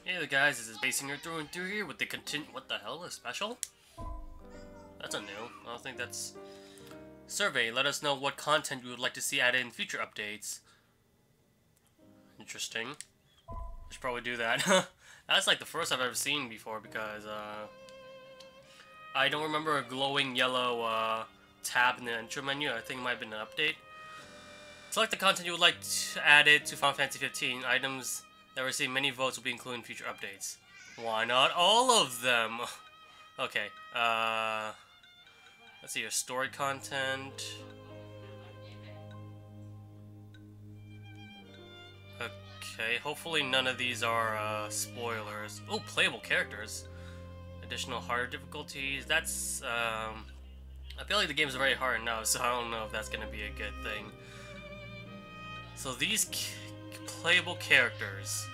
Hey there guys, this is Basinger through and through here with the what the hell, a special? That's a new. I don't think that's... Survey, let us know what content you would like to see added in future updates. Interesting. I should probably do that. That's like the first I've ever seen before because, I don't remember a glowing yellow, tab in the intro menu. I think it might have been an update. Select the content you would like added to Final Fantasy 15. Items that receive many votes will be included in future updates. Why not all of them? Okay, let's see your story content. Okay, hopefully none of these are, spoilers. Oh, playable characters. Additional harder difficulties. That's, I feel like the game's very hard now, so I don't know if that's gonna be a good thing. So these playable characters.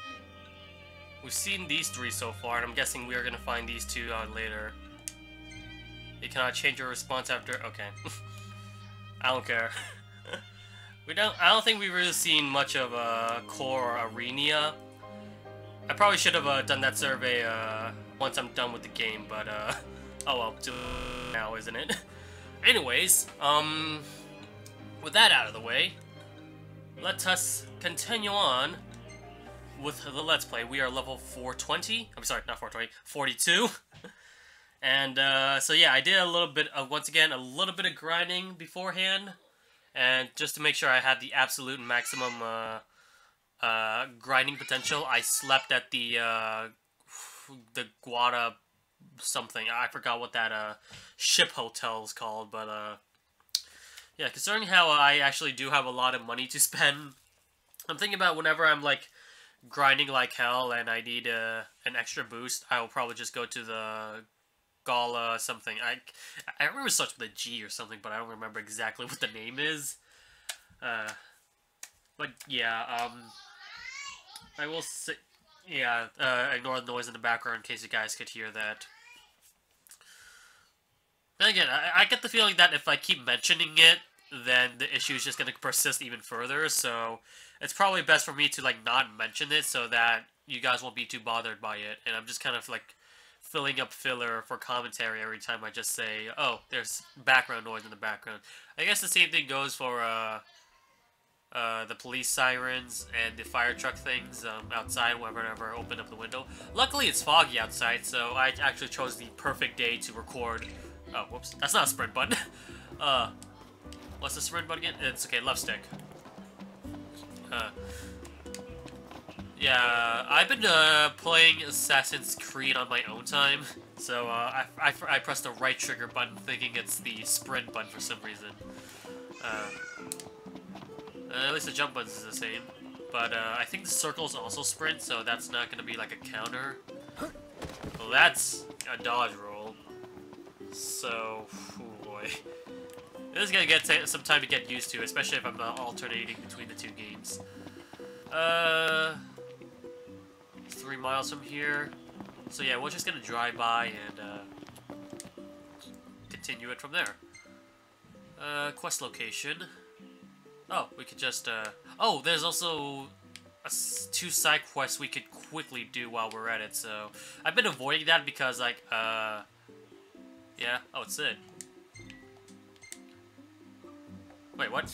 We've seen these three so far, and I'm guessing we are gonna find these two out later. You cannot change your response after. Okay, I don't care. I don't think we've really seen much of Core or Arenia. I probably should have done that survey once I'm done with the game, but oh well, do it now, isn't it? Anyways, with that out of the way, let us continue on with the Let's Play. We are level 420. I'm sorry, not 420, 42. And, so yeah, I did a little bit of, once again, a little bit of grinding beforehand. And just to make sure I had the absolute maximum, grinding potential, I slept at the Guada something. I forgot what that, ship hotel is called, but, yeah, considering how I actually do have a lot of money to spend, I'm thinking about whenever I'm, like, grinding like hell and I need an extra boost, I will probably just go to the Gala something. I remember it starts with a G or something, but I don't remember exactly what the name is. But yeah, I will say, yeah, ignore the noise in the background in case you guys could hear that. And again, I get the feeling that if I keep mentioning it, then the issue is just going to persist even further, so it's probably best for me to, like, not mention it so that you guys won't be too bothered by it, and I'm just kind of, like, filling up filler for commentary every time I just say, oh, there's background noise in the background. I guess the same thing goes for, the police sirens and the fire truck things, outside whenever I open up the window. Luckily, it's foggy outside, so I actually chose the perfect day to record. Oh, whoops, that's not a sprint button. What's the sprint button again? It's okay, left stick. Yeah, I've been playing Assassin's Creed on my own time, so I pressed the right trigger button thinking it's the sprint button for some reason. At least the jump button is the same, but I think the circle is also sprint, so that's not going to be like a counter. Well, that's a dodge roll, so, oh boy. This is going to get some time to get used to, especially if I'm alternating between the two games. 3 miles from here. So yeah, we're just going to drive by and continue it from there. Quest location. Oh, we could just, oh, there's also 2 side quests we could quickly do while we're at it, so I've been avoiding that because, like, yeah, oh, it's Sid. Wait, what?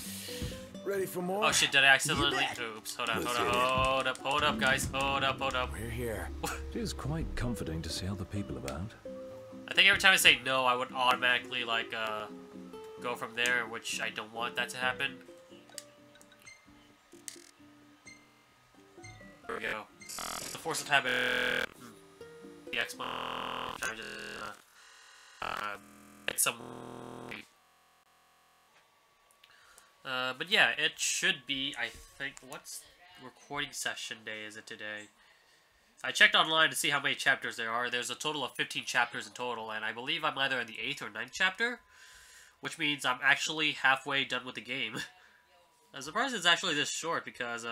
Ready for more? Oh shit, did I accidentally... Oops, hold up, guys. Hold up. We're here. It is quite comforting to see other people about. I think every time I say no, I would automatically, like, go from there, which I don't want that to happen. There we go. The force of habit. The Expo. Trying to, get some... but yeah, it should be, I think, what's recording session day is it today? I checked online to see how many chapters there are. There's a total of 15 chapters in total, and I believe I'm either in the 8th or 9th chapter, which means I'm actually halfway done with the game. I'm surprised it's actually this short, because,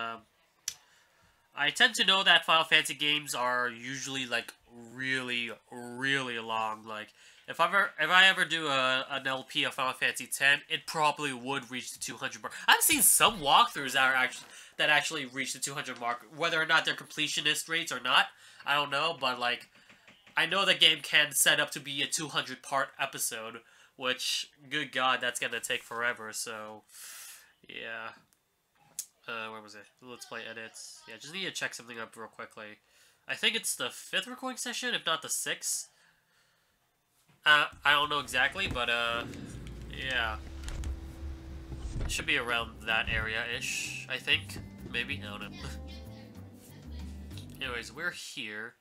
I tend to know that Final Fantasy games are usually, like, really, really long. Like, If I ever do an LP of Final Fantasy X, it probably would reach the 200 mark. I've seen some walkthroughs that actually reach the 200 mark. Whether or not they're completionist rates or not, I don't know. But like, I know the game can set up to be a 200 part episode, which, good God, that's gonna take forever. So, yeah. Where was it? Let's play edits. Yeah, just need to check something up real quickly. I think it's the 5th recording session, if not the 6th. I don't know exactly, but, yeah. It should be around that area-ish, I think. Maybe? I don't know. Anyways, we're here.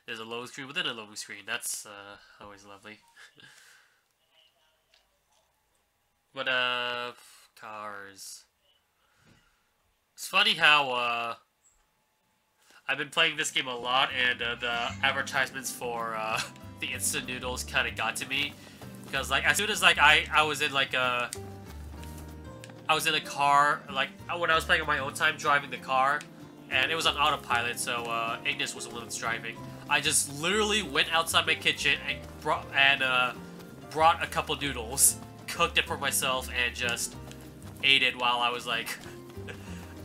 There's a loading screen within a loading screen. That's, always lovely. But, cars. It's funny how, I've been playing this game a lot, and the advertisements for the instant noodles kind of got to me, because like as soon as like I was in like a car, like when I was playing on my own time driving the car, and it was on autopilot, so Ignis was the one that's driving. I just literally went outside my kitchen and brought a couple noodles, cooked it for myself, and just ate it while I was like.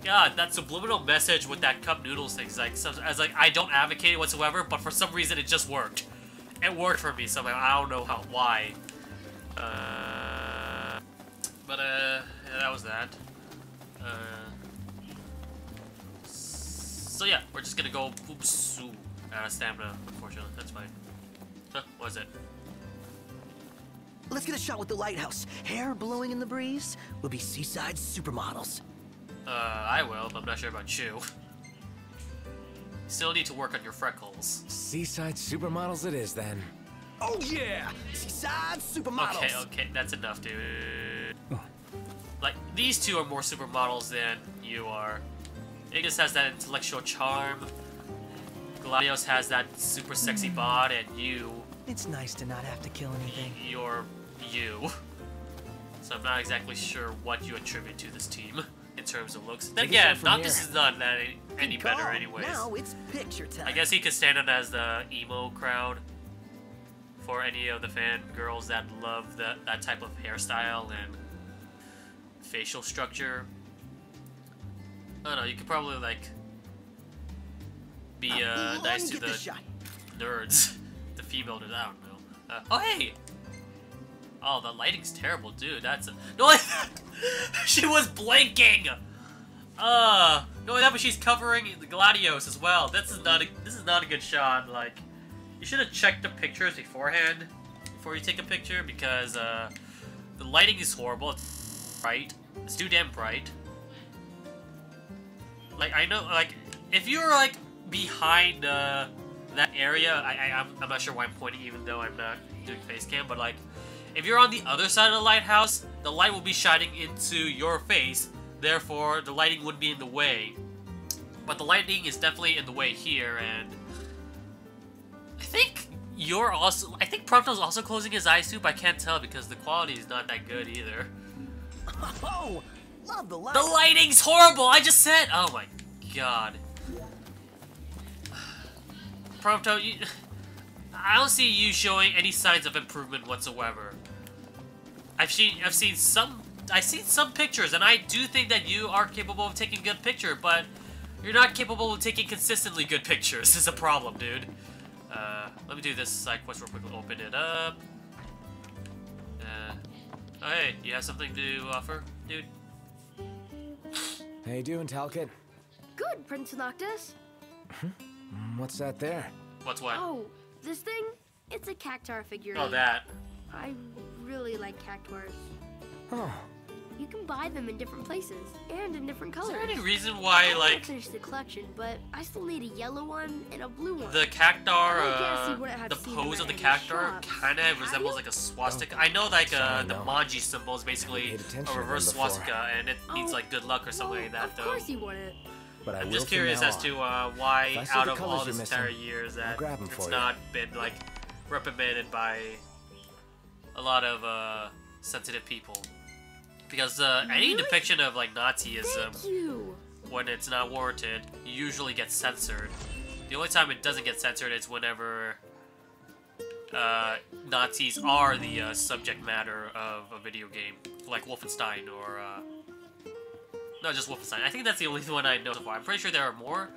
God, that subliminal message with that cup noodles thing is like, I don't advocate it whatsoever, but for some reason it just worked. It worked for me somehow. I don't know why. Yeah, that was that. So yeah, we're just gonna go. Oops, ooh, out of stamina. Unfortunately, that's fine. Huh, what is it? Let's get a shot with the lighthouse. Hair blowing in the breeze. We'll be seaside supermodels. I will, but I'm not sure about you. Still need to work on your freckles. Seaside supermodels it is, then. Oh yeah! Seaside supermodels! Okay, that's enough, dude. Like, these two are more supermodels than you are. Ignis has that intellectual charm. Gladios has that super sexy bod, and you... It's nice to not have to kill anything. You're you. So I'm not exactly sure what you attribute to this team. In terms of looks. Then again, Noctis is not that any better anyways. Now it's picture time. I guess he could stand out as the emo crowd for any of the fangirls that love that type of hairstyle and facial structure. I don't know, you could probably like be nice to the nerds. The female nerds, I don't know. Oh hey! Oh, the lighting's terrible, dude. That's a... No, she was blinking! No, but she's covering the Gladios as well. This is not a good shot. Like, you should have checked the pictures beforehand before you take a picture, because the lighting is horrible. It's bright. It's too damn bright. Like, I know, like, if you're like behind that area, I'm not sure why I'm pointing, even though I'm not doing face cam, but like. If you're on the other side of the lighthouse, the light will be shining into your face, therefore the lighting wouldn't be in the way. But the lighting is definitely in the way here, and I think Prompto's also closing his eyes too, but I can't tell because the quality is not that good either. Oh, love the light. The lighting's horrible, I just said! Oh my god. Prompto, I don't see you showing any signs of improvement whatsoever. I've seen some pictures, and I do think that you are capable of taking good picture, but you're not capable of taking consistently good pictures. This is a problem, dude. Let me do this side quest real quick. Open it up. Oh hey, you have something to offer, dude? How you doing, Talcott? Good, Prince Noctis. What's that there? What's what? Oh, this thing? It's a cactuar figurine. Oh, that. I really like cactuars. Oh. You can buy them in different places and in different colors. Is there any reason why, I like, finish the collection, but I still need a yellow one and a blue one. the cactuar, I guess you wouldn't have the seen pose them of the at any cactuar shops. kind of Have resembles you? like a swastika. I know, like, Sorry, the no. Manji symbol is basically Paid attention a to reverse them before. swastika, and it means, like, good luck or something Well, like that, of though. course you wouldn't. But I I'm will just from curious now as on. to why, If I see out the of colors all you're this missing, entire years, I'll that grab 'em for it's you. not been, like, reprimanded by a lot of, sensitive people. Because, any Really? depiction of, like, Nazism, Thank you. when it's not warranted, usually gets censored. The only time it doesn't get censored is whenever Nazis are the subject matter of a video game, like Wolfenstein or no, just Wolfenstein. I think that's the only one I know so far. I'm pretty sure there are more.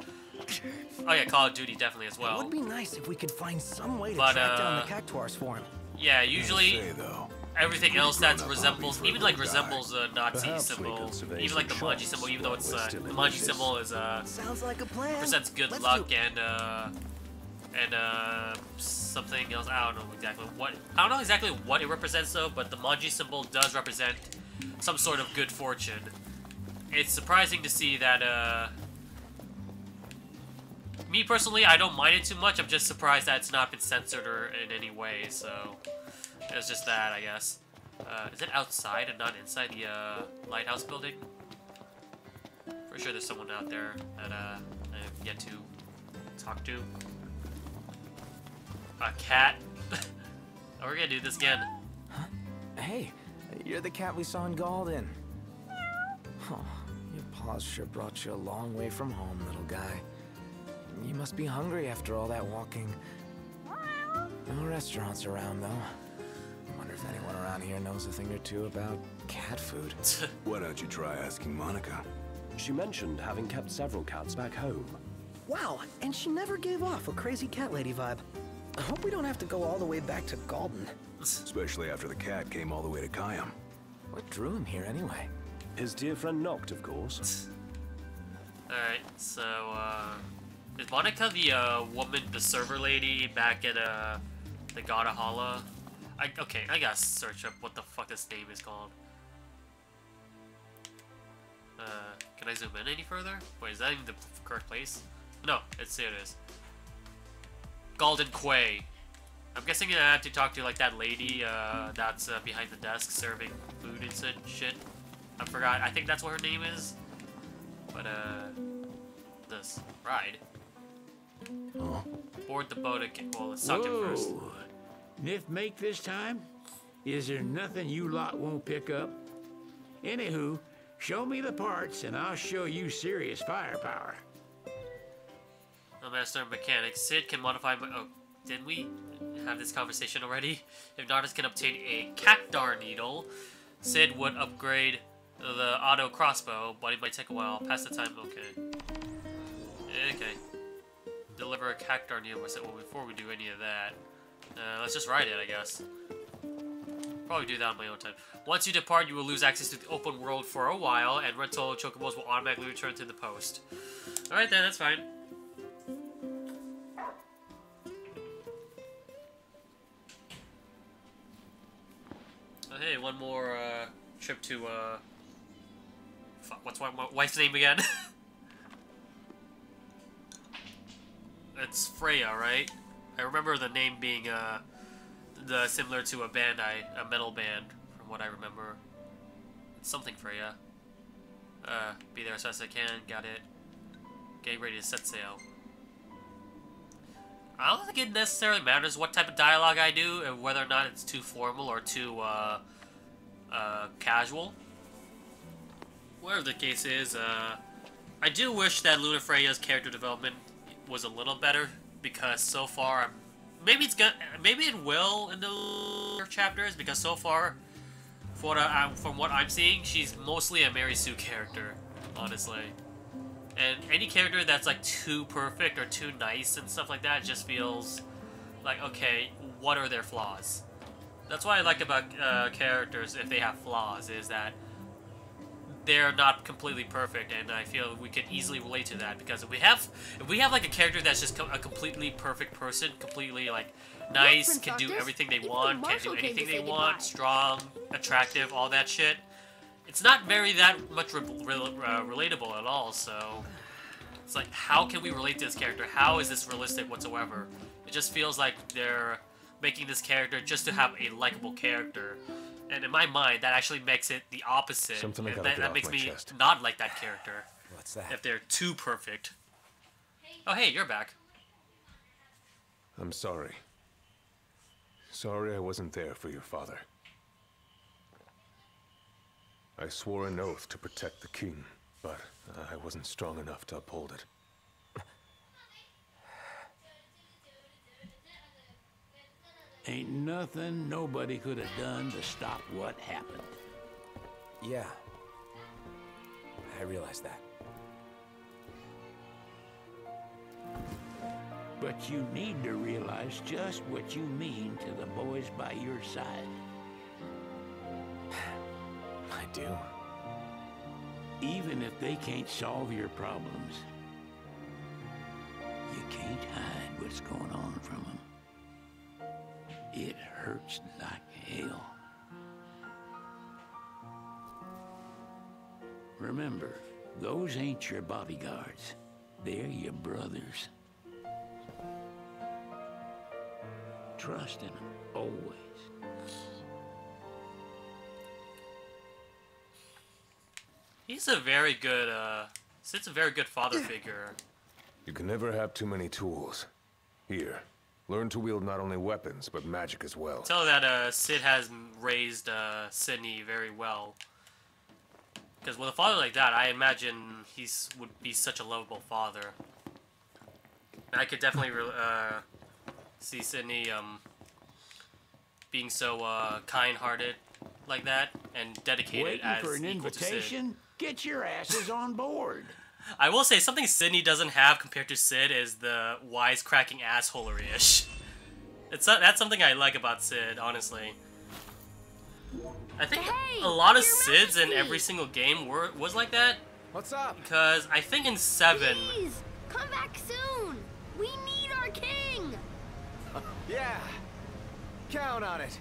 Oh yeah, Call of Duty definitely as well. It would be nice if we could find some way to But, track down the Cactuars for him. Yeah, usually though, everything else that grown-up resembles, hobby even for a like little resembles a Nazi Perhaps we symbol, could survey even like the some Manji shops symbol, even though while it's we're still the in Manji business. symbol is Sounds like a plan. represents good Let's luck do it. and something else. I don't know exactly what. I don't know exactly what it represents though, but the Manji symbol does represent some sort of good fortune. It's surprising to see that. Me personally, I don't mind it too much. I'm just surprised that it's not been censored or in any way. So it's just that, I guess. Is it outside and not inside the lighthouse building? For sure, there's someone out there that I've yet to talk to. A cat. Oh, we're gonna do this again. Hey, you're the cat we saw in Galden. Oh, your paws sure brought you a long way from home, little guy. You must be hungry after all that walking. No restaurants around, though. I wonder if anyone around here knows a thing or two about cat food. Why don't you try asking Monica? She mentioned having kept several cats back home. Wow, and she never gave off a crazy cat lady vibe. I hope we don't have to go all the way back to Galden. Especially after the cat came all the way to Kayam. What drew him here, anyway? His dear friend Noct, of course. Alright, so, is Monica the, woman, the server lady back at, the Gadahala? Okay, I gotta search up what the fuck this name is called. Can I zoom in any further? Wait, is that even the correct place? No, here it is. Galden Quay. I'm guessing I have to talk to, like, that lady, that's, behind the desk serving food and shit. I forgot, I think that's what her name is. But, this ride. Huh? Board the boat again. Well, let's talk to him first. Whoa. Nif make this time? Is there nothing you lot won't pick up? Anywho, show me the parts and I'll show you serious firepower. The master mechanic. Sid can modify my... Oh, didn't we have this conversation already? If Nardus can obtain a Cactuar needle, Sid would upgrade the auto crossbow, but it might take a while. Pass the time. Okay. Okay. Deliver a Cactuar needle. Well, before we do any of that, let's just ride it, I guess. Probably do that on my own time. Once you depart, you will lose access to the open world for a while, and rental chocobos will automatically return to the post. Alright then, that's fine. Oh, hey, one more trip to, fuck, what's my wife's name again? It's Freya, right? I remember the name being, similar to a band, a metal band, from what I remember. It's something Freya. Be there as fast as I can, got it. Getting ready to set sail. I don't think it necessarily matters what type of dialogue I do, and whether or not it's too formal or too, casual. Whatever the case is, I do wish that Luna Freya's character development was a little better, because so far, maybe it will in the chapters, because so far, from what I'm seeing, she's mostly a Mary Sue character, honestly. And any character that's like too perfect or too nice and stuff like that just feels like, okay, what are their flaws? That's what I like about characters, if they have flaws, is that they're not completely perfect, and I feel we could easily relate to that, because if we have like a character that's just a completely perfect person, completely like nice, can do everything they want, can't do anything they want, strong, attractive, all that shit, it's not that much relatable at all. So it's like, how can we relate to this character? How is this realistic whatsoever? It just feels like they're making this character just to have a likable character. And in my mind, that actually makes it the opposite. Something I gotta that get off makes my me chest. not like that character. What's that? If they're too perfect. Oh, hey, you're back. I'm sorry. Sorry I wasn't there for your father. I swore an oath to protect the king, but I wasn't strong enough to uphold it. Ain't nothing nobody could have done to stop what happened. Yeah. I realize that. But you need to realize just what you mean to the boys by your side. I do. Even if they can't solve your problems, you can't hide what's going on from them. It hurts like hell. Remember, those ain't your bodyguards. They're your brothers. Trust in them, always. He's a very good, Sid's a very good father figure. You can never have too many tools. Here, learn to wield not only weapons, but magic as well. Tell that, Sid has raised, Sydney very well. Because with a father like that, I imagine would be such a lovable father. And I could definitely, see Sydney, being so, kind-hearted like that, and dedicated Waiting as for an equal to Sid. invitation? Get your asses on board. I will say, something Sydney doesn't have compared to Sid is the wisecracking assholery-ish. That's something I like about Sid, honestly. I think a lot of Sids in every single game was like that. What's up? Because I think in 7... Please, come back soon. We need our king. Yeah. Count on it.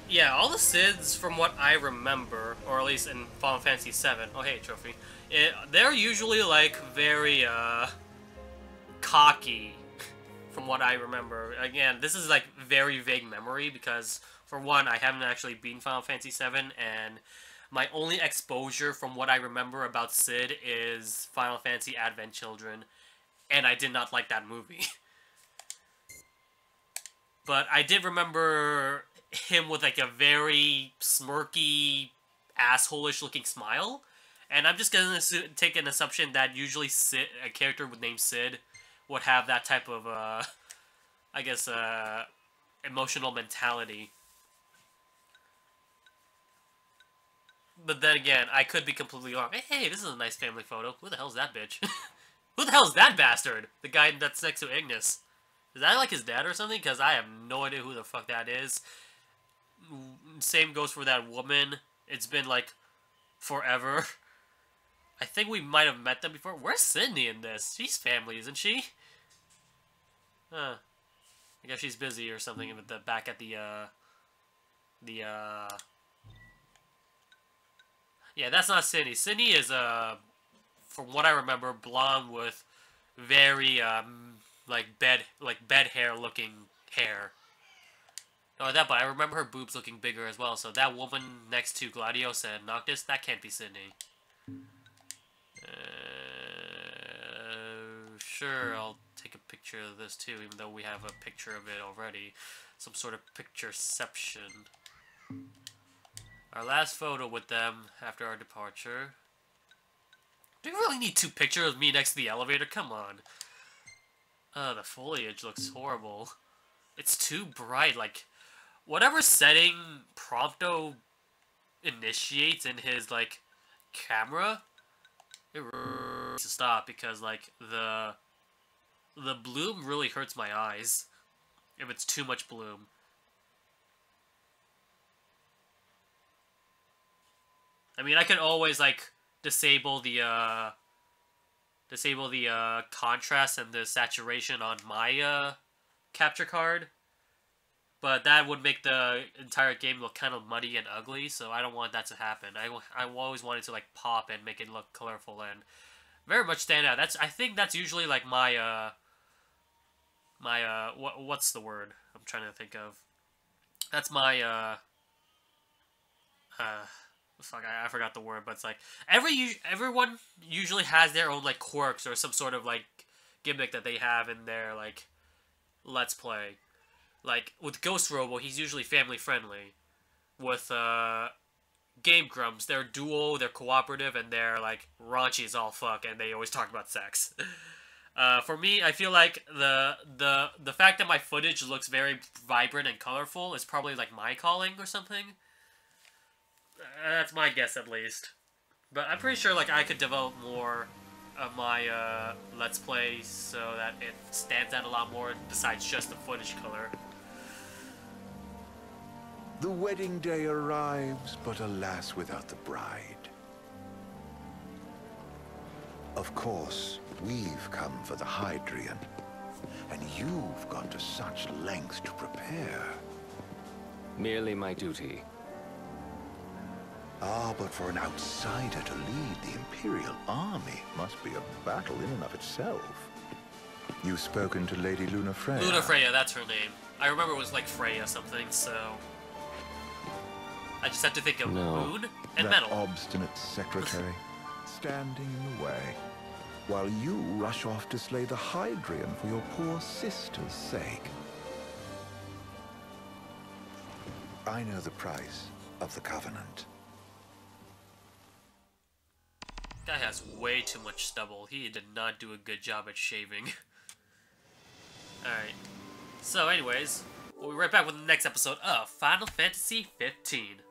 Yeah, all the Sids, from what I remember, or at least in Final Fantasy VII... Oh, hey, Trophy. They're usually, like, very, cocky, from what I remember. Again, this is, like, very vague memory, because, for one, I haven't actually beaten Final Fantasy VII, and my only exposure from what I remember about Sid is Final Fantasy Advent Children, and I did not like that movie. But I did remember him with like a very smirky, asshole-ish looking smile, and I'm just gonna take an assumption that usually a character with name Sid would have that type of, I guess, emotional mentality. But then again, I could be completely wrong. Hey, this is a nice family photo. Who the hell's that bitch? Who the hell's that bastard? The guy that's next to Ignis. Is that like his dad or something? Because I have no idea who the fuck that is. Same goes for that woman. It's been like forever. I think we might have met them before. Where's Sydney in this? She's family, isn't she? Huh. I guess she's busy or something back at the yeah, that's not Sydney. Sydney is, from what I remember, blonde with very, like bed hair looking hair. No, that, but I remember her boobs looking bigger as well, so that woman next to Gladios and Noctis, that can't be Sydney. Sure, I'll take a picture of this too, even though we have a picture of it already. Some sort of pictureception. Our last photo with them after our departure. Do you really need two pictures of me next to the elevator? Come on. The foliage looks horrible. It's too bright, like... Whatever setting Prompto initiates in his, like, camera, it needs to stop because, like, the bloom really hurts my eyes if it's too much bloom. I mean, I can always, like, disable the contrast and the saturation on my, capture card. But that would make the entire game look kind of muddy and ugly, so I don't want that to happen. I always want it to, like, pop and make it look colorful and very much stand out. I think that's usually, like, my, what's the word I'm trying to think of? That's my, fuck, I forgot the word, but it's like, everyone usually has their own, like, quirks or some sort of, like, gimmick that they have in their, like, Let's Play. Like, with Ghost Robo, he's usually family-friendly. With, Game Grumps, they're duo, they're cooperative, and they're, like, raunchy as all fuck, and they always talk about sex. For me, I feel like the fact that my footage looks very vibrant and colorful is probably like my calling or something. That's my guess at least. But I'm pretty sure like I could develop more of my Let's Play so that it stands out a lot more besides just the footage color. The wedding day arrives, but alas without the bride. Of course, we've come for the Hydrian, and you've gone to such lengths to prepare. Merely my duty. Ah, but for an outsider to lead the Imperial army must be a battle in and of itself. You've spoken to Lady Lunafreya. Lunafreya, that's her name. I remember it was like Freya something, so... I just have to think of moon and that metal. Obstinate secretary, standing in the way, while you rush off to slay the Hydrian for your poor sister's sake. I know the price of the Covenant. Guy has way too much stubble. He did not do a good job at shaving. Alright. So anyways, we'll be right back with the next episode of Final Fantasy 15.